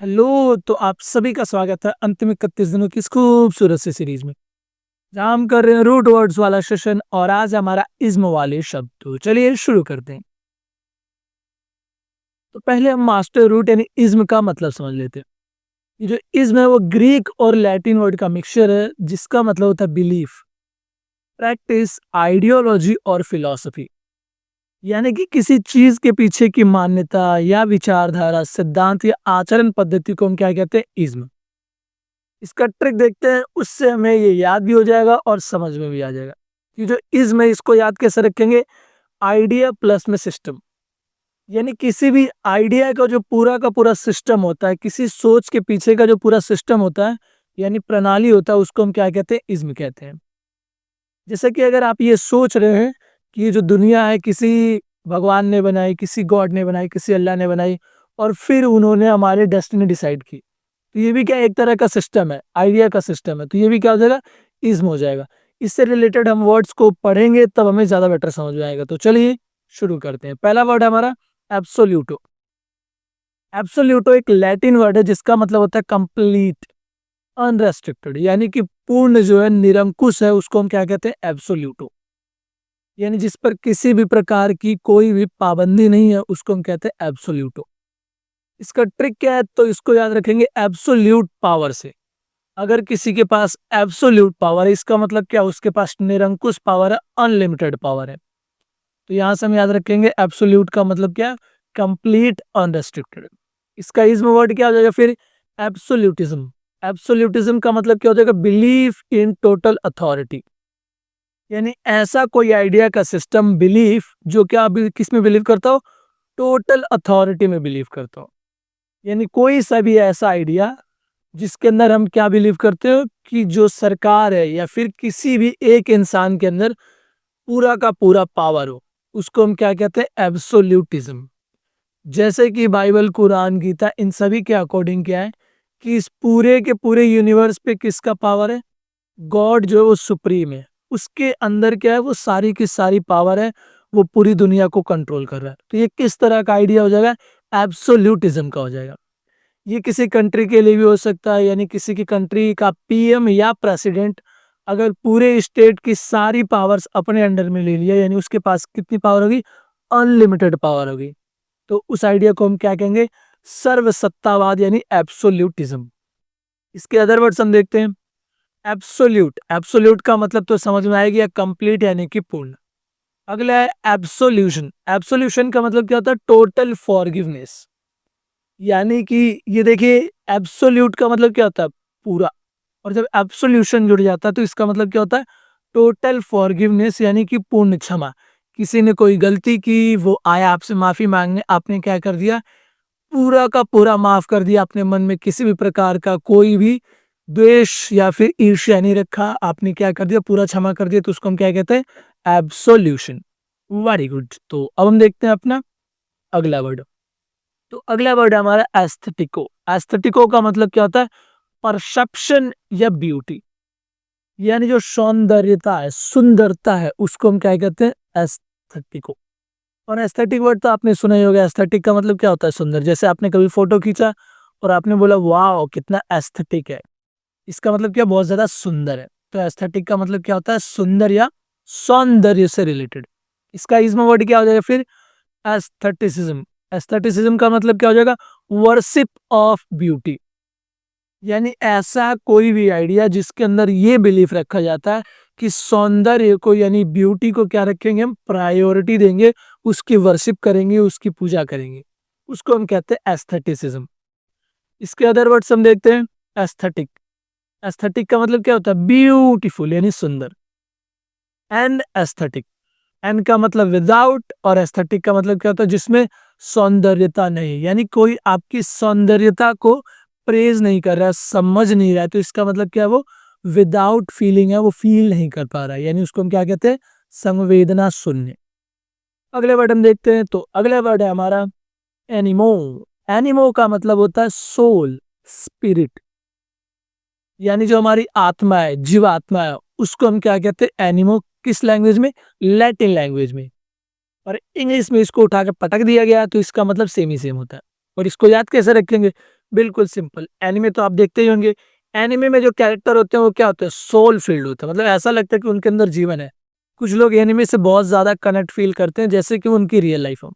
Hello, तो आप सभी का स्वागत है अंतिम 31 दिनों की इस खूबसूरत सी सीरीज में, जहाँ हम कर रहे हैं रूट वर्ड्स वाला सेशन और आज हमारा इज्म वाले शब्द। तो चलिए शुरू करते हैं। तो पहले हम मास्टर रूट यानी इज्म का मतलब समझ लेते हैं। ये जो इज्म है वो ग्रीक और लैटिन वर्ड का मिक्सचर है जिसका मतलब होता है बिलीफ, प्रैक्टिस, आइडियोलॉजी और फिलॉसफी। यानी कि किसी चीज के पीछे की मान्यता या विचारधारा, सिद्धांत या आचरण पद्धति को हम क्या कहते हैं? इज्म। इसका ट्रिक देखते हैं, उससे हमें ये याद भी हो जाएगा और समझ में भी आ जाएगा। ये जो इज्म है इसको याद कैसे रखेंगे? आइडिया प्लस में सिस्टम। यानी किसी भी आइडिया का जो पूरा का पूरा सिस्टम होता है, किसी सोच के पीछे का जो पूरा सिस्टम होता है यानी प्रणाली होता है, उसको हम क्या कहते हैं? इज्म कहते हैं। जैसे कि अगर आप ये सोच रहे हैं कि ये जो दुनिया है किसी भगवान ने बनाई, किसी गॉड ने बनाई, किसी अल्लाह ने बनाई और फिर उन्होंने हमारे डेस्टिनी डिसाइड की, तो ये भी क्या एक तरह का सिस्टम है, आइडिया का सिस्टम है। तो ये भी क्या हो जाएगा? इज्म हो जाएगा। इससे रिलेटेड हम वर्ड्स को पढ़ेंगे तब हमें ज्यादा बेटर समझ में आएगा। तो चलिए शुरू करते हैं। पहला वर्ड है हमारा एब्सोल्यूटो। एब्सोल्यूटो एक लैटिन वर्ड है जिसका मतलब होता है कंप्लीट, अनरेस्ट्रिक्टेड, यानी कि पूर्ण जो है, निरंकुश है, उसको हम क्या कहते हैं? एब्सोल्यूटो। यानी जिस पर किसी भी प्रकार की कोई भी पाबंदी नहीं है उसको हम कहते हैं एब्सोल्यूटो। इसका ट्रिक क्या है? तो इसको याद रखेंगे एब्सोल्यूट पावर से। अगर किसी के पास एब्सोल्यूट पावर है इसका मतलब क्या? उसके पास निरंकुश पावर है, अनलिमिटेड पावर है। तो यहां से हम याद रखेंगे एब्सोल्यूट का मतलब क्या? Complete, unrestricted. इसका इज्म वर्ड क्या हो जाएगा फिर? एब्सोल्यूटिज्म। एब्सोल्यूटिज्म का मतलब क्या हो जाएगा? Belief in total authority. यानी ऐसा कोई आइडिया का सिस्टम, बिलीफ, जो क्या किस में बिलीव करता हो? टोटल अथॉरिटी में बिलीव करता हो। यानी कोई सा भी ऐसा आइडिया जिसके अंदर हम क्या बिलीव करते हो कि जो सरकार है या फिर किसी भी एक इंसान के अंदर पूरा का पूरा पावर हो, उसको हम क्या कहते हैं? एब्सोल्यूटिज्म। जैसे कि बाइबल, कुरान, गीता, इन सभी के अकॉर्डिंग क्या है कि इस पूरे के पूरे यूनिवर्स पे किसका पावर है? गॉड जो है वो सुप्रीम है। उसके अंदर क्या है? वो सारी की सारी पावर है, वो पूरी दुनिया को कंट्रोल कर रहा है। तो ये किस तरह का आइडिया हो जाएगा? एब्सोल्यूटिज्म का हो जाएगा। ये किसी कंट्री के लिए भी हो सकता है, यानी किसी की कंट्री का पीएम या प्रेसिडेंट अगर पूरे स्टेट की सारी पावर्स अपने अंडर में ले लिया, यानी उसके पास कितनी पावर होगी? अनलिमिटेड पावर होगी। तो उस आइडिया को हम क्या कहेंगे? सर्वसत्तावाद यानी एब्सोल्यूटिज्म। इसके अदर वर्ड्स हम देखते हैं। एब्सोल्यूट, एब्सोल्यूट का मतलब तो समझ में आएगी, कंप्लीट यानी कि पूर्ण। अगला है एब्सोल्यूशन। एब्सोल्यूशन का मतलब क्या होता है? Total forgiveness. यानी कि ये देखिए, एब्सोल्यूट का मतलब क्या होता है? पूरा। और जब एब्सोल्यूशन जुड़ जाता है तो इसका मतलब क्या होता है? टोटल फॉरगिवनेस, यानी कि पूर्ण क्षमा। किसी ने कोई गलती की, वो आया आपसे माफी मांगने, आपने क्या कर दिया? पूरा का पूरा माफ कर दिया। अपने मन में किसी भी प्रकार का कोई भी द्वेष या फिर ईर्ष्या नहीं रखा, आपने क्या कर दिया? पूरा क्षमा कर दिया। तो उसको हम क्या कहते हैं? एब्सोल्यूशन। Very good. तो अब हम देखते हैं अपना अगला वर्ड। तो अगला वर्ड है हमारा एस्थेटिको। एस्थेटिको का मतलब क्या होता है? परसेप्शन या ब्यूटी। यानी जो सौंदर्यता है, सुंदरता है, उसको हम क्या कहते हैं? एस्थेटिको। और एस्थेटिक वर्ड तो आपने सुना ही होगा। एस्थेटिक का मतलब क्या होता है? सुंदर। जैसे आपने कभी फोटो खींचा और आपने बोला वाह कितना एस्थेटिक है, इसका मतलब क्या? बहुत ज्यादा सुंदर है। तो एस्थेटिक का मतलब क्या होता है? सुंदर या सौंदर्य से रिलेटेड। इसका इज्म वर्ड क्या हो जाएगा फिर? एस्थेटिसिज्म। एस्थेटिसिज्म का मतलब क्या हो जाएगा? Worship of beauty. यानी ऐसा कोई भी आइडिया जिसके अंदर ये बिलीफ रखा जाता है कि सौंदर्य को यानी ब्यूटी को क्या रखेंगे? हम प्रायोरिटी देंगे, उसकी वर्शिप करेंगे, उसकी पूजा करेंगे, उसको हम कहते हैं एस्थेटिसिज्म। इसके अदर वर्ड्स हम देखते हैं। एस्थेटिक। एस्थेटिक का मतलब क्या होता है? ब्यूटीफुल यानी सुंदर। एंड एस्थेटिक, एन का मतलब विदाउट और एस्थेटिक का मतलब क्या होता है? जिसमें सौंदर्यता नहीं, यानी कोई आपकी सौंदर्यता को प्रेज नहीं कर रहा है, समझ नहीं रहा है, तो इसका मतलब क्या है? वो विदाउट फीलिंग है, वो फील नहीं कर पा रहा है, यानी उसको हम क्या कहते हैं? संवेदना शून्य। अगले वर्ड हम देखते हैं। तो अगला वर्ड है हमारा एनिमो। एनिमो का मतलब होता है सोल, स्पिरिट। यानी जो हमारी आत्मा है, जीवात्मा है, उसको हम क्या कहते हैं? एनिमो। किस लैंग्वेज में? लैटिन लैंग्वेज में। और इंग्लिश में इसको उठा के पटक दिया गया तो इसका मतलब सेम ही सेम होता है। और इसको याद कैसे रखेंगे? बिल्कुल सिंपल। एनीमे तो आप देखते ही होंगे। एनीमे में जो कैरेक्टर होते हैं वो क्या होते हैं? सोल फील्ड होता है, मतलब ऐसा लगता है कि उनके अंदर जीवन है। कुछ लोग एनीमे से बहुत ज़्यादा कनेक्ट फ़ील करते हैं जैसे कि उनकी रियल लाइफ़ हो।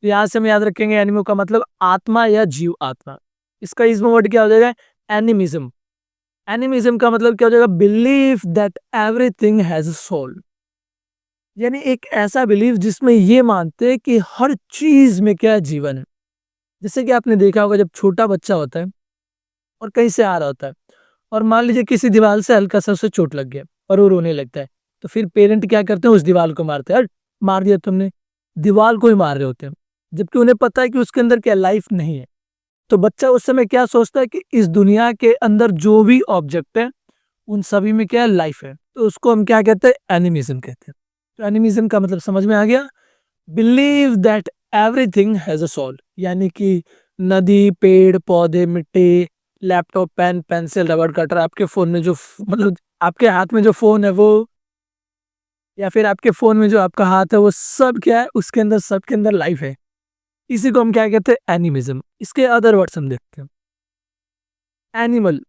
तो यहाँ से हम याद रखेंगे एनिमो का मतलब आत्मा या जीव आत्मा। इसका इज़्म वर्ड क्या हो जाएगा? एनिमिज़्म। एनिमिज़्म का मतलब क्या हो जाएगा? Belief that everything has a soul. यानी एक ऐसा बिलीफ जिसमें ये मानते हैं कि हर चीज़ में क्या है? जीवन है। जैसे कि आपने देखा होगा जब छोटा बच्चा होता है और कहीं से आ रहा होता है और मान लीजिए किसी दीवार से हल्का-सा उसे चोट लग गया और वो रोने लगता है। तो फिर पेरेंट क्या करते हैं? उस दीवार को मारते हैं, "हट! मार दिया तुमने।" दीवार को ही मार रहे होते हैं। जबकि उन्हें पता है कि उसके अंदर क्या लाइफ नहीं है। तो बच्चा उस समय क्या सोचता है कि इस दुनिया के अंदर जो भी ऑब्जेक्ट है, उन सभी में क्या है? लाइफ है। तो उसको हम क्या कहते हैं? एनिमिज़्म कहते हैं। तो एनिमिज़्म का मतलब समझ में आ गया? Believe that everything has a soul. यानी कि नदी, पेड़, पौधे, मिट्टी, लैपटॉप, पेन, पेंसिल, रबड़ कटर, आपके फ़ोन में जो मतलब आपके हाथ में जो फ़ोन है वो, या फिर आपके फ़ोन में जो आपका हाथ है वो सब क्या है? उसके अंदर सबके अंदर लाइफ है। इसी को हम क्या कहते हैं? एनिमिज़्म। इसके अदर वर्ड्स हम देखते हैं। एनिमल,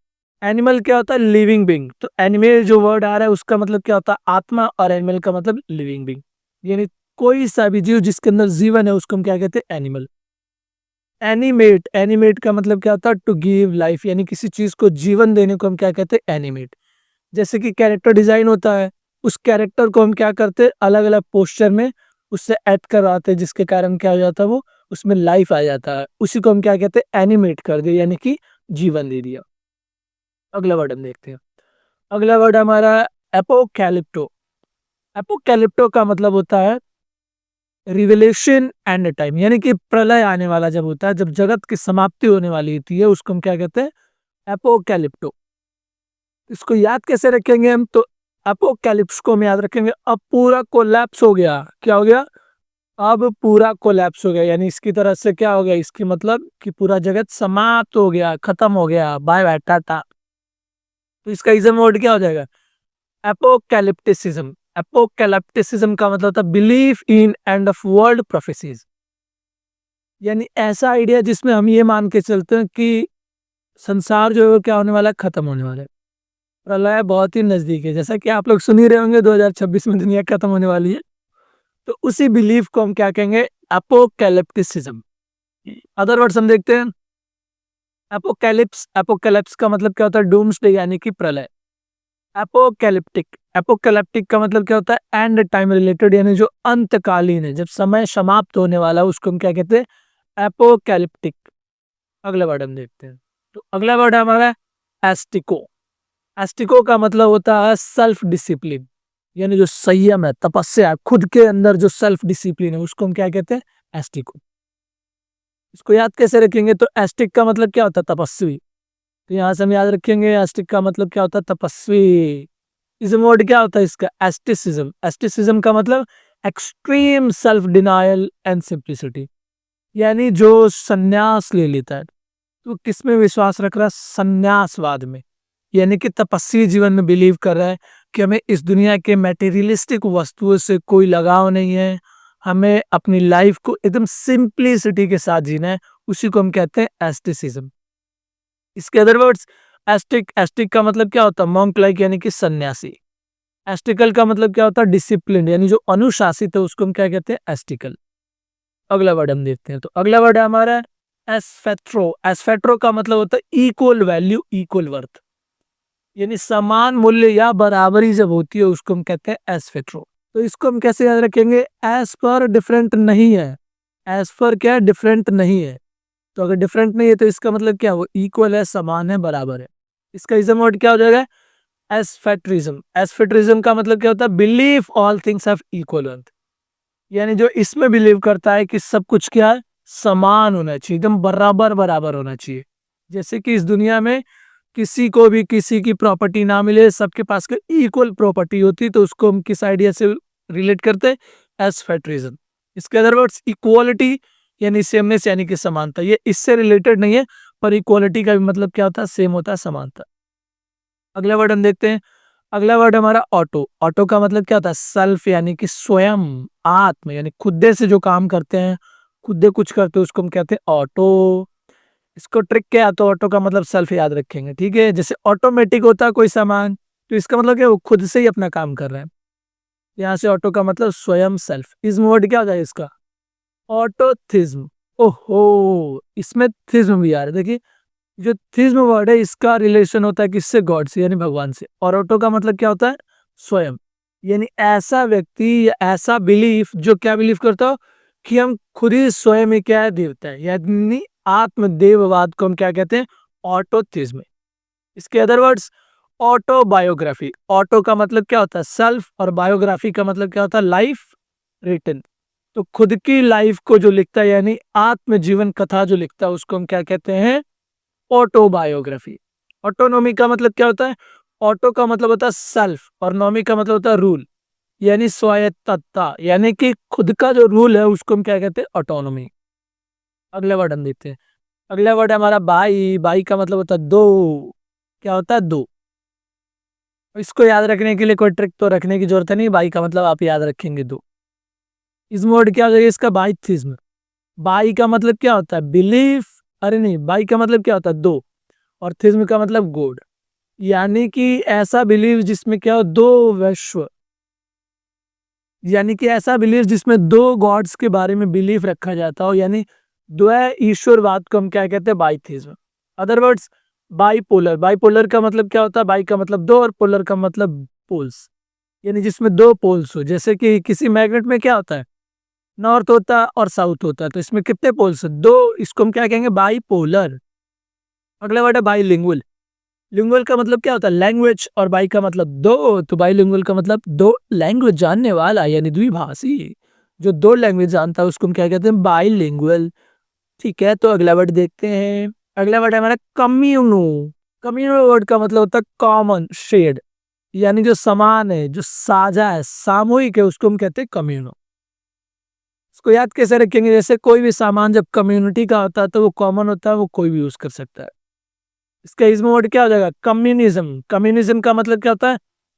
एनिमल क्या होता है? Living being. तो एनिमल जो वर्ड आ रहा है उसका मतलब क्या होता है? आत्मा, और एनिमल का मतलब लिविंग बीइंग। यानी कोई सा भी जीव जिसके अंदर जीवन है उसको हम क्या कहते हैं? एनिमल। एनिमेट, एनिमेट का मतलब क्या होता है? टू गिव लाइफ, यानी किसी चीज़ को जीवन देने को हम क्या कहते हैं? एनिमेट। जैसे कि कैरेक्टर डिज़ाइन होता है, उस कैरेक्टर को हम क्या करते हैं? अलग-अलग पोस्चर में उससे ऐड करवाते हैं जिसके कारण क्या हो जाता है? वो उसमें लाइफ आ जाता है। उसी को हम क्या कहते हैं? एनिमेट कर दिया, यानी कि जीवन दे दिया। अगला वर्ड हम देखते हैं। अगला वर्ड हमारा एपोकैलिप्टो। एपोकैलिप्टो का मतलब होता है रिवेलेशन एंड टाइम, यानी कि प्रलय आने वाला जब होता है, जब जगत की समाप्ति होने वाली होती है, उसको हम क्या कहते हैं? एपोकैलिप्टो। इसको याद कैसे रखेंगे हम? तो एपोकैलिप्स को हम याद रखेंगे, अब पूरा कोलैप्स हो गया। क्या हो गया? अब पूरा कोलैप्स हो गया, यानी इसकी तरह से क्या हो गया? इसकी मतलब कि पूरा जगत समाप्त हो गया, खत्म हो गया, बाय बाय, टाटा। तो इसका इज़म वर्ड क्या हो जाएगा? एपोकैलिप्टिसिज्म। एपोकैलिप्टिसिज्म का मतलब होता है belief in end of world prophecies. यानी ऐसा आइडिया जिसमें हम ये मान के चलते हैं कि संसार जो है वो क्या होने वाला है? खत्म होने वाला है। प्रलय बहुत ही नजदीक है, जैसा कि आप लोग सुन ही रहे होंगे 2026 में दुनिया खत्म होने वाली है। तो उसी बिलीफ को हम क्या कहेंगे? एपोकैलिप्टिसिज्म। अदर वर्ड्स हम देखते हैं। एपोकैलिप्स, एपोकैलिप्स का मतलब क्या होता है? डूम्सडे, यानी कि प्रलय। एपोकैलिप्टिक, एपोकैलिप्टिक का मतलब क्या होता है? एंड टाइम रिलेटेड, यानी जो अंतकालीन है, जब समय समाप्त होने वाला है उसको हम क्या कहते हैं? एपोकैलिप्टिक। अगला वर्ड हम देखते हैं। तो अगला वर्ड है हमारा एस्टिको। एस्टिको का मतलब होता है सेल्फ डिसिप्लिन, यानी जो संयम है, तपस्या है, खुद के अंदर जो सेल्फ डिसिप्लिन है उसको हम क्या कहते हैं? एस्टिको। इसको याद कैसे रखेंगे? तो एस्टिक का मतलब क्या होता है? तपस्वी। तो यहाँ से हम याद रखेंगे एस्टिक का मतलब क्या होता है? तपस्वी। इज्म वर्ड क्या होता है इसका? एस्टिसिज्म। एस्टिसिज्म का मतलब extreme self denial and simplicity, यानी जो संन्यास ले लेता है। तो किस में विश्वास रख रहा है? संन्यासवाद में। यानी कि तपस्वी जीवन में बिलीव कर रहा है कि हमें इस दुनिया के मटेरियलिस्टिक वस्तुओं से कोई लगाव नहीं है, हमें अपनी लाइफ को एकदम सिंप्लिसिटी के साथ जीना है। उसी को हम कहते हैं एस्टिसिज्म। इसके अदर वर्ड्स, एस्टिक, एस्टिक का मतलब क्या होता है? मॉन्क लाइक, यानी कि सन्यासी। एस्टिकल का मतलब क्या होता है? डिसिप्लिन, यानी जो अनुशासित है उसको हम क्या कहते हैं? एस्टिकल। अगला वर्ड हम देखते हैं। तो अगला वर्ड है हमारा एस्फेट्रो। एस्फेट्रो का मतलब होता है इक्वल वैल्यू, इक्वल वर्थ, यानी समान मूल्य या बराबरी जब होती है उसको हम कहते हैं एस्फेट्रो। तो इसको हम कैसे याद रखेंगे? एज पर डिफरेंट नहीं है। एज पर क्या है? डिफरेंट नहीं है। तो अगर डिफरेंट नहीं है तो इसका मतलब क्या? वो इक्वल है, समान है, बराबर है। इसका इज़म वर्ड क्या हो जाएगा? एस्फेट्रिज्म। एस्फेट्रिज्म का मतलब क्या होता है? Belief all things have equal worth, यानी जो इसमें बिलीव करता है कि सब कुछ क्या है? समान होना चाहिए, एकदम बराबर बराबर होना चाहिए। जैसे कि इस दुनिया में किसी को भी किसी की प्रॉपर्टी ना मिले, सबके पास इक्वल प्रॉपर्टी होती, तो उसको हम किस आइडिया से रिलेट करते हैं? एस्फेट्रिज्म। इसके अदर वर्ड्स इक्वालिटी, यानी सेमनेस, यानी कि समानता। ये इससे रिलेटेड नहीं है, पर इक्वालिटी का भी मतलब क्या होता है? सेम होता है, समानता। अगला वर्ड हम देखते हैं। अगला वर्ड हमारा ऑटो। ऑटो का मतलब क्या होता है? सेल्फ, यानी कि स्वयं, आत्म, यानी खुदे से जो काम करते हैं, खुदे कुछ करते हैं उसको हम कहते हैं ऑटो। इसको ट्रिक क्या है, तो ऑटो का मतलब सेल्फ याद रखेंगे, ठीक है। जैसे ऑटोमेटिक होता है कोई सामान, तो इसका मतलब क्या, वो खुद से ही अपना काम कर रहा है। यहाँ से ऑटो का मतलब स्वयं, सेल्फ। इज्म वर्ड क्या हो जाएगा इसका, ऑटोथिज्म। ओहो, इसमें थिज्म भी आ रहा है। देखिए, जो थिज्म वर्ड है इसका रिलेशन होता है किससे, गॉड से, यानी भगवान से। और ऑटो का मतलब क्या होता है, स्वयं। यानी ऐसा व्यक्ति या ऐसा बिलीफ जो क्या बिलीव करता हो, कि हम खुद ही स्वयं ही क्या है, देवता है। यानी आत्मदेववाद को हम क्या कहते हैं, ऑटोथिज्म। इसके अदर वर्ड्स, ऑटोबायोग्राफी। ऑटो का मतलब क्या होता है, सेल्फ, और बायोग्राफी का मतलब क्या होता है, लाइफ रिटन। तो खुद की लाइफ को जो लिखता है, यानी आत्मजीवन कथा जो लिखता है, उसको हम क्या कहते हैं, ऑटोबायोग्राफी। ऑटोनॉमी का मतलब क्या होता है, ऑटो का मतलब होता है सेल्फ, और नॉमी का मतलब होता है रूल, यानी स्वायत्तता, यानी कि खुद का जो रूल है उसको हम क्या कहते हैं, ऑटोनॉमी। अगला वर्ड हम देखते हैं। अगला वर्ड है हमारा बाई। बाई का मतलब होता है दो। क्या होता है, दो। इसको याद रखने के लिए कोई ट्रिक तो रखने की जरूरत है नहीं, बाई का मतलब आप याद रखेंगे, दो। इस वर्ड क्या हो जाएगा इसका, बाइथिज्म। बाई का मतलब क्या होता है, बिलीफ। अरे नहीं, बाई का मतलब क्या होता है, दो। और थिज्म का मतलब गॉड, यानी कि ऐसा बिलीव जिसमें क्या हो, दो विश्व, यानी कि ऐसा बिलीव जिसमें दो गॉड्स के बारे में बिलीफ रखा जाता हो, यानी द्वै ईश्वरवाद को हम क्या कहते हैं, बाइथिज्म। Other words, bipolar. बाइपोलर का मतलब क्या होता है, बाई का मतलब दो, और पोलर का मतलब पोल्स, यानी जिसमें दो पोल्स हो। जैसे कि किसी मैग्नेट में क्या होता है, नॉर्थ होता है और साउथ होता है, तो इसमें कितने पोल्स है, दो। इसको हम क्या कहेंगे, बाइपोलर। अगला वर्ड है बाइलिंगुअल। लिंगुअल का मतलब क्या होता है, लैंग्वेज, और बाई का मतलब दो, तो बाइलिंगुअल का मतलब दो लैंग्वेज जानने वाला, यानी द्विभाषी। जो दो लैंग्वेज जानता है उसको हम क्या कहते हैं, बाइलिंगुअल। ठीक है, तो अगला वर्ड देखते हैं। अगला वर्ड है हमारा कम्युनो। कम्युनो वर्ड का मतलब होता है कॉमन, शेड, यानी जो समान है, जो साझा है, सामूहिक है, उसको हम कहते हैं कम्युनो। इसको याद कैसे रखेंगे, जैसे कोई भी सामान जब कम्युनिटी का होता है तो वो कॉमन होता है, वो कोई भी यूज कर सकता है। इसका इज्म वर्ड क्या हो जाएगा, कम्युनिज्म। कम्युनिज्म का मतलब क्या होता है,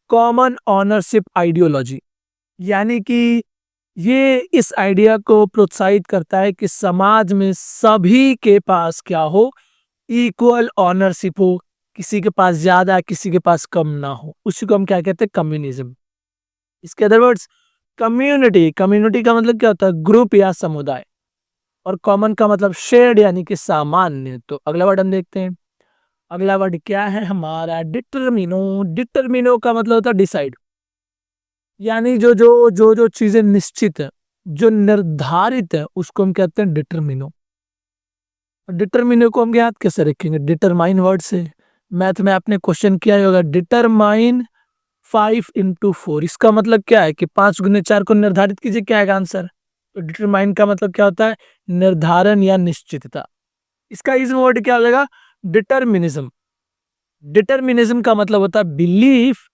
कॉमन ऑनरशिप आइडियोलॉजी, यानी कि ये इस आइडिया को प्रोत्साहित करता है कि समाज में सभी के पास क्या हो, इक्वल ऑनरशिप हो, किसी के पास ज्यादा, किसी के पास कम ना हो, उसी को हम क्या कहते हैं, कम्युनिज्म। इसके अदर वर्ड्स, कम्युनिटी। कम्युनिटी का मतलब क्या होता है, ग्रुप या समुदाय। और कॉमन का मतलब शेयर्ड, यानी कि सामान्य। तो अगला वर्ड हम देखते हैं। अगला वर्ड क्या है हमारा, डिटरमिनो। डिटरमिनो का मतलब होता है डिसाइड, यानी जो चीजें निश्चित है, जो निर्धारित है, उसको हम कहते हैं डिटरमिनो। डिटरमिनो को हम याद कैसे रखेंगे, डिटरमाइन वर्ड से। मैथ में आपने क्वेश्चन किया ही होगा, डिटरमाइन 5 into 4। इसका मतलब क्या है कि 5 गुने 4 को निर्धारित कीजिए, क्या है आंसर। तो डिटरमाइन का मतलब क्या होता है, निर्धारण या निश्चितता। इसका इस वर्ड क्या हो जाएगा, डिटरमिनिज्म। डिटरमिनिज्म का मतलब होता है belief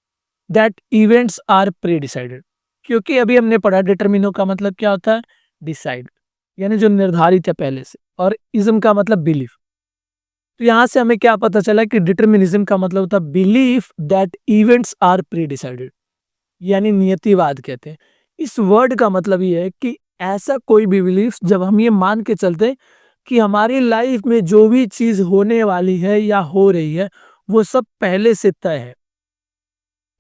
that events are pre decided. क्योंकि अभी हमने पढ़ा डिटरमिनो का मतलब क्या होता है, डिसाइड, यानी जो निर्धारित है पहले से। और इज्म का मतलब बिलीफ। तो यहां से हमें क्या पता चला कि डिटरमिनिज्म का मतलब होता है belief that events are pre decided, यानी नियतिवाद कहते हैं। इस वर्ड का मतलब ये है कि ऐसा कोई भी बिलीफ जब हम ये मान के चलते हैं कि हमारी लाइफ में जो भी चीज होने वाली है या हो रही है, वो सब पहले से तय है।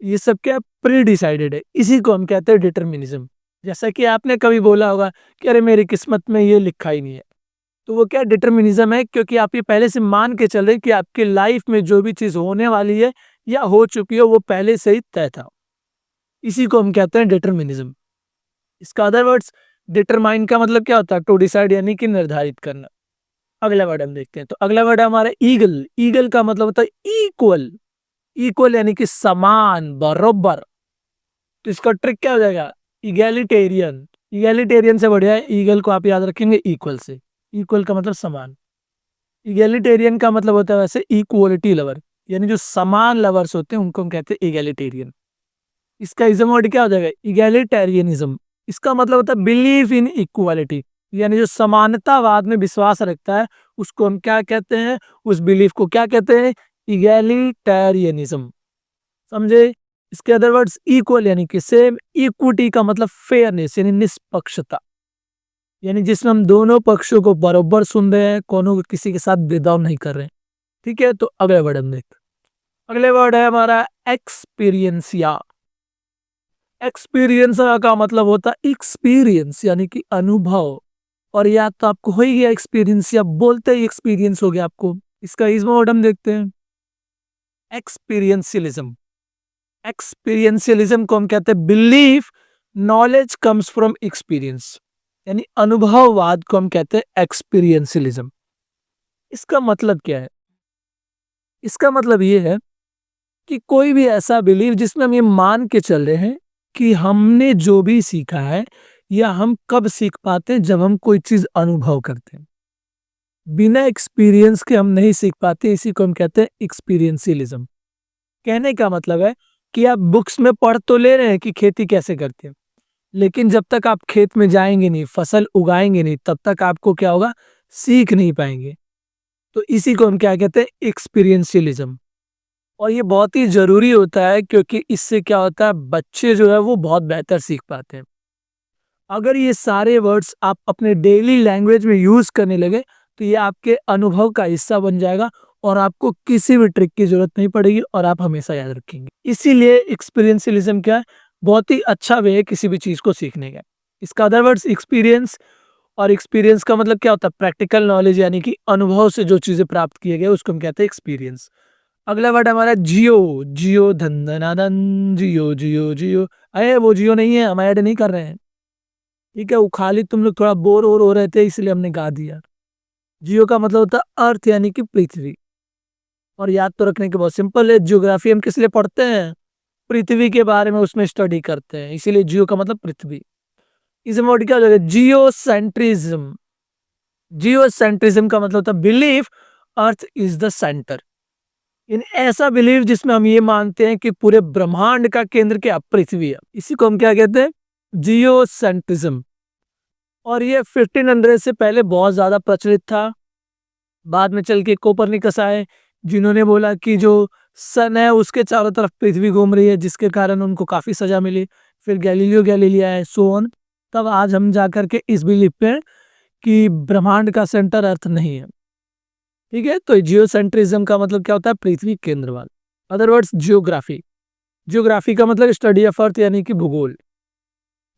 ये सब क्या प्री डिसाइडेड है, इसी को हम कहते हैं डिटरमिनिज्म। जैसा कि आपने कभी बोला होगा कि अरे मेरी किस्मत में ये लिखा ही नहीं है, तो वो क्या डिटरमिनिज्म है, क्योंकि आप ये पहले से मान के चल रहे हैं कि आपकी लाइफ में जो भी चीज होने वाली है या हो चुकी है, वो पहले से ही तय था। इसी को हम कहते हैं डिटरमिनिज्म। इसका अदर वर्ड्स, डिटरमाइन का मतलब क्या होता है, टू डिसाइड, यानी कि निर्धारित करना। अगला वर्ड हम देखते हैं। तो अगला वर्ड है हमारा ईगल। ईगल का मतलब होता है इक्वल। इक्वल यानी कि समान, बरोबर। तो इसका ट्रिक क्या हो जाएगा, इगैलिटेरियन। इगैलिटेरियन से बढ़िया है, ईगल को आप याद रखेंगे इक्वल से। इक्वल का मतलब समान। इगैलिटेरियन का मतलब होता है वैसे इक्वलिटी लवर, यानी जो समान लवर्स होते हैं उनको हम कहते हैं इगैलिटेरियन। इसका इज्म वर्ड क्या हो जाएगा, इगैलिटेरियनिज्म। इसका मतलब होता है बिलीव इन इक्वालिटी, यानी जो समानतावाद में विश्वास रखता है उसको हम क्या कहते हैं, उस बिलीफ को क्या कहते हैं, इगैलिटेरियनिज्म। समझे। इसके अदर वर्ड्स, इक्वल यानी कि सेम, इक्विटी का मतलब फेयरनेस यानी निष्पक्षता। यानी जिसमें हम दोनों पक्षों को बराबर सुन रहे हैं, कोनो को किसी के साथ भेदभाव नहीं कर रहे हैं। ठीक है, तो अगले वर्ड हम देखते हैं। अगले वर्ड है हमारा एक्सपीरियंसिया। एक्सपीरियंस का मतलब होता है एक्सपीरियंस यानी कि अनुभव, और या तो आपको हो ही गया एक्सपीरियंस या बोलते ही एक्सपीरियंस हो गया आपको। इसका इसमें वर्ड हम देखते हैं एक्सपीरियंशियलिज्म। एक्सपीरियंशियलिज्म को हम कहते हैं belief knowledge comes from experience, यानी अनुभववाद को हम कहते हैं एक्सपीरियंशियलिज्म। इसका मतलब क्या है? इसका मतलब ये है कि कोई भी ऐसा बिलीव जिसमें हम ये मान के चल रहे हैं कि हमने जो भी सीखा है या हम कब सीख पाते हैं, जब हम कोई चीज अनुभव करते हैं। बिना एक्सपीरियंस के हम नहीं सीख पाते, इसी को हम कहते हैं एक्सपीरियंशियलिज्म। कहने का मतलब है कि आप बुक्स में पढ़ तो ले रहे हैं कि खेती कैसे करते हैं, लेकिन जब तक आप खेत में जाएंगे नहीं, फसल उगाएंगे नहीं, तब तक आपको क्या होगा, सीख नहीं पाएंगे। तो इसी को हम क्या कहते हैं, एक्सपीरियंशियलिज्म। और ये बहुत ही जरूरी होता है, क्योंकि इससे क्या होता है, बच्चे जो है वो बहुत बेहतर सीख पाते हैं। अगर ये सारे वर्ड्स आप अपने डेली लैंग्वेज में यूज करने लगे, तो ये आपके अनुभव का हिस्सा बन जाएगा और आपको किसी भी ट्रिक की जरूरत नहीं पड़ेगी और आप हमेशा याद रखेंगे। इसीलिए एक्सपीरियंशियलिज्म क्या है, बहुत ही अच्छा वे है किसी भी चीज को सीखने का। इसका अदर वर्ड्स एक्सपीरियंस, और एक्सपीरियंस का मतलब क्या होता है, प्रैक्टिकल नॉलेज, यानी कि अनुभव से जो चीजें प्राप्त किए गए उसको हम कहते हैं एक्सपीरियंस। अगला वर्ड हमारा जियो। जियो धन धना धन, जियो जियो जियो। अरे वो जियो नहीं है, हम ऐड नहीं कर रहे हैं। ठीक है, वो खाली तुम लोग थोड़ा बोर और हो रहे थे इसलिए हमने गा दिया। जियो का मतलब होता है अर्थ यानी कि पृथ्वी। और याद तो रखने के बहुत सिंपल है, ज्योग्राफी हम किस लिए पढ़ते हैं, पृथ्वी के बारे में उसमें स्टडी करते हैं, इसीलिए जियो का मतलब पृथ्वी। इस वर्ड क्या हो जाएगा, जियो सेंट्रिज्म। जियो सेंट्रिज्म का मतलब होता है belief earth is the center. इन ऐसा बिलीव जिसमें हम ये मानते हैं कि पूरे ब्रह्मांड का केंद्र क्या, पृथ्वी है। इसी को हम क्या कहते हैं, जियो सेंट्रिज्म। और ये 1500 से पहले बहुत ज्यादा प्रचलित था। बाद में चल के कोपरनिकस आए, जिन्होंने बोला कि जो सन है उसके चारों तरफ पृथ्वी घूम रही है, जिसके कारण उनको काफी सजा मिली। फिर गैलीलियो गैलीली आए, सो ऑन। तब आज हम जाकर के इस बिलीफ पे कि ब्रह्मांड का सेंटर अर्थ नहीं है। ठीक है, तो जियोसेंट्रिज्म का मतलब क्या होता है, पृथ्वी केंद्रवाद। Other words geography. जियोग्राफी का मतलब स्टडी ऑफ अर्थ यानी कि भूगोल।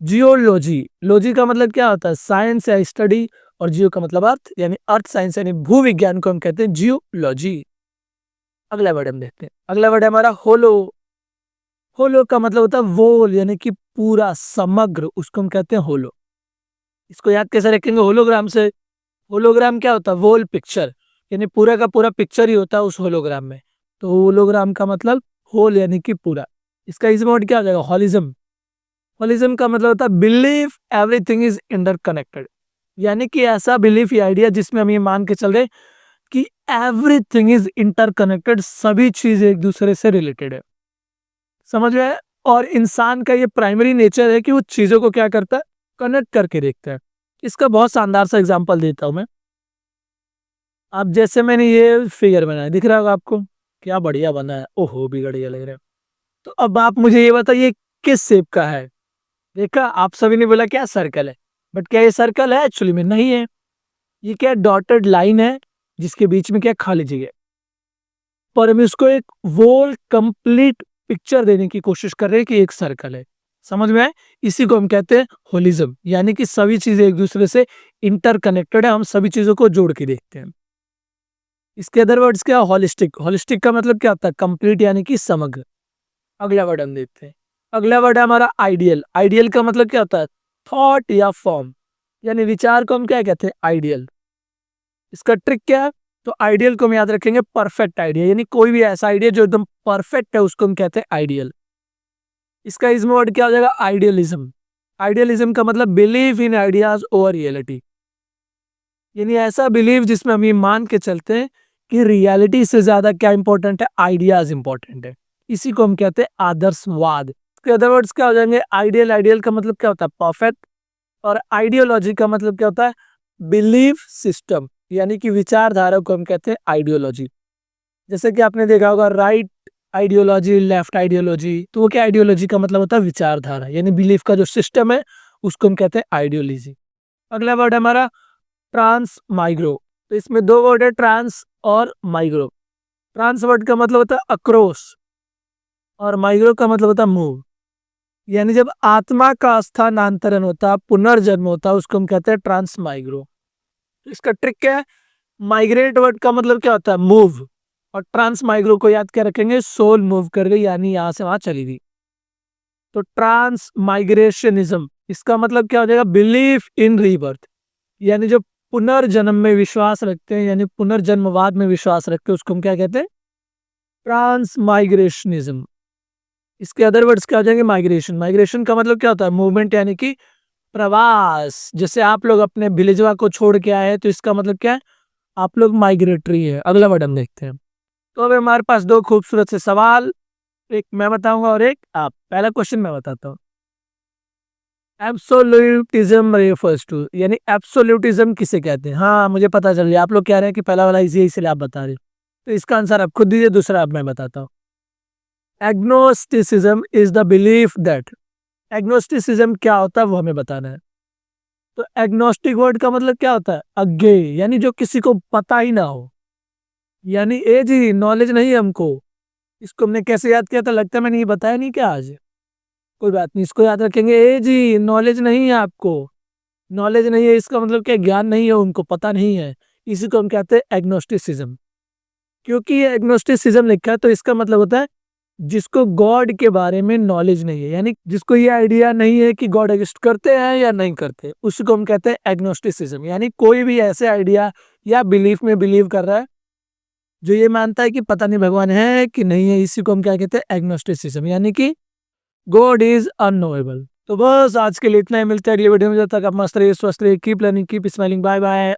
जियोलॉजी, लॉजी का मतलब क्या होता है, साइंस या स्टडी, और जियो का मतलब अर्थ यानी अर्थ साइंस यानी भूविज्ञान को हम कहते हैं जियोलॉजी। अगला वर्ड हम देखते हैं। अगला वर्ड है हमारा होलो। होलो का मतलब होता है वोल यानी कि पूरा समग्र, उसको हम कहते हैं होलो। इसको याद कैसे रखेंगे, होलोग्राम से। होलोग्राम क्या होता है, वोल पिक्चर, यानी पूरा का पूरा पिक्चर ही होता है उस होलोग्राम में। तो होलोग्राम का मतलब होल यानी कि पूरा। इसका इस वर्ड क्या हो जाएगा, होलिज्म। होलिज्म का मतलब होता है बिलीव एवरीथिंग इज इंटरकनेक्टेड, यानी कि ऐसा बिलीफ या आइडिया जिसमें हम ये मान के चल रहे कि एवरीथिंग इज इंटरकनेक्टेड, सभी चीज एक दूसरे से रिलेटेड है। समझ रहे हैं? और इंसान का ये प्राइमरी नेचर है कि वो चीजों को क्या करता है, कनेक्ट करके देखता है। इसका बहुत शानदार सा एग्जांपल देता हूं मैं। अब जैसे मैंने ये फिगर बनाया, दिख रहा होगा आपको, क्या बढ़िया बना है, ओहो भी बढ़िया लग रहा है। तो अब आप मुझे ये बताइए किस शेप का है। देखा, आप सभी ने बोला क्या सर्कल है, बट क्या ये सर्कल है, एक्चुअली में नहीं है। ये क्या डॉटेड लाइन है जिसके बीच में क्या खाली जगह है। पर हम इसको एक वोल कंप्लीट पिक्चर देने की कोशिश कर रहे हैं कि एक सर्कल है। समझ में आए? इसी को हम कहते हैं होलिज्म, यानी कि सभी चीजें एक दूसरे से इंटरकनेक्टेड है, हम सभी चीजों को जोड़ के देखते हैं। इसके अदर वर्ड्स क्या, होलिस्टिक। होलिस्टिक का मतलब क्या होता है, कंप्लीट यानी कि समग्र। अगला वर्ड हम देखते हैं। अगला वर्ड है हमारा आइडियल। आइडियल का मतलब क्या होता है, थॉट या फॉर्म, यानी विचार को हम क्या कहते हैं, आइडियल। इसका ट्रिक क्या है, तो आइडियल को हम याद रखेंगे परफेक्ट आइडिया, यानी कोई भी ऐसा आइडिया जो एकदम परफेक्ट है उसको हम कहते हैं आइडियल। इसका इसमें वर्ड क्या हो जाएगा, आइडियलिज्म। आइडियलिज्म का मतलब believe in ideas over reality, यानी ऐसा बिलीव जिसमें हम ये मान के चलते हैं कि रियलिटी से ज्यादा क्या इंपॉर्टेंट है, आइडियाज इंपॉर्टेंट है। इसी को हम कहते हैं आदर्शवाद। इसके अदर वर्ड्स क्या हो जाएंगे, आइडियल। आइडियल का मतलब क्या होता है, परफेक्ट। और आइडियोलॉजी का मतलब क्या होता है, बिलीफ सिस्टम, यानी कि विचारधारा को हम कहते हैं आइडियोलॉजी। जैसे कि आपने देखा होगा राइट आइडियोलॉजी, लेफ्ट आइडियोलॉजी, तो वो क्या, आइडियोलॉजी का मतलब होता है विचारधारा, यानी बिलीफ का जो सिस्टम है उसको हम कहते हैं आइडियोलॉजी। अगला वर्ड है हमारा ट्रांस माइग्रो। तो इसमें दो वर्ड है, ट्रांस और माइग्रो। ट्रांस वर्ड का मतलब होता है अक्रॉस और माइग्रो का मतलब होता है मूव। यानी जब आत्मा का स्थानांतरण होता, पुनर्जन्म होता, उसको हम कहते हैं ट्रांस माइग्रो। इसका ट्रिक क्या है? माइग्रेट वर्ड का मतलब क्या होता है? मूव। और ट्रांस माइग्रो को याद क्या रखेंगे? सोल मूव कर गई, यानी यहां से वहां चली गई। तो ट्रांस माइग्रेशनिज्म, इसका मतलब क्या हो जाएगा? Belief in rebirth. यानी जो पुनर्जन्म में विश्वास रखते हैं, यानी पुनर्जन्मवाद में विश्वास रखते हैं, उसको हम क्या कहते हैं? ट्रांस माइग्रेशनिज्म। इसके अदर वर्ड्स क्या हो जाएंगे? माइग्रेशन। माइग्रेशन का मतलब क्या होता है? मूवमेंट, यानी कि प्रवास। जैसे आप लोग अपने विलेजवा को छोड़ के आए, तो इसका मतलब क्या है? आप लोग माइग्रेटरी है। अगला वर्ड हम देखते हैं। तो अब हमारे पास दो खूबसूरत से सवाल, एक मैं बताऊंगा और एक आप। पहला क्वेश्चन मैं बताता हूँ। एब्सोल्यूटिज्म रेफर्स टू, यानी एब्सोल्यूटिज्म किसे कहते हैं? हाँ, मुझे पता चल गया। आप लोग कह रहे हैं कि पहला वाला इजी है, इसलिए आप बता रहे हो। तो इसका आंसर आप खुद दीजिए, दूसरा अब मैं बताता हूँ। Agnosticism is the belief that. Agnosticism क्या होता है वो हमें बताना है। तो एग्नोस्टिक वर्ड का मतलब क्या होता है? अज्ञे, यानी जो किसी को पता ही ना हो। यानी ए जी नॉलेज नहीं है हमको। इसको हमने कैसे याद किया था? लगता है मैंने ये बताया नहीं क्या आज? कोई बात नहीं, इसको याद रखेंगे। ए जी नॉलेज नहीं है आपको। नॉलेज नहीं है इसका मतलब क्या? ज्ञान नहीं है, उनको पता नहीं है। इसी को हम कहते हैं एग्नोस्टिसिज्म। क्योंकि ये एग्नोस्टिसिज्म लिखा है, तो इसका मतलब होता है जिसको गॉड के बारे में नॉलेज नहीं है, यानी जिसको ये आइडिया नहीं है कि गॉड एग्जिस्ट करते हैं या नहीं करते, उसको हम कहते हैं एग्नोस्टिसिज्म। यानी कोई भी ऐसे आइडिया या बिलीफ में बिलीव कर रहा है जो ये मानता है कि पता नहीं भगवान है कि नहीं है, इसी को हम क्या कहते हैं? एग्नोस्टिसिज्म, यानी कि गॉड इज अननोएबल। तो बस आज के लिए इतना ही। मिलते हैं अगली वीडियो में। जब तक आप मस्त रहिए, स्वस्थ रहिए, keep learning, keep smiling. Bye bye.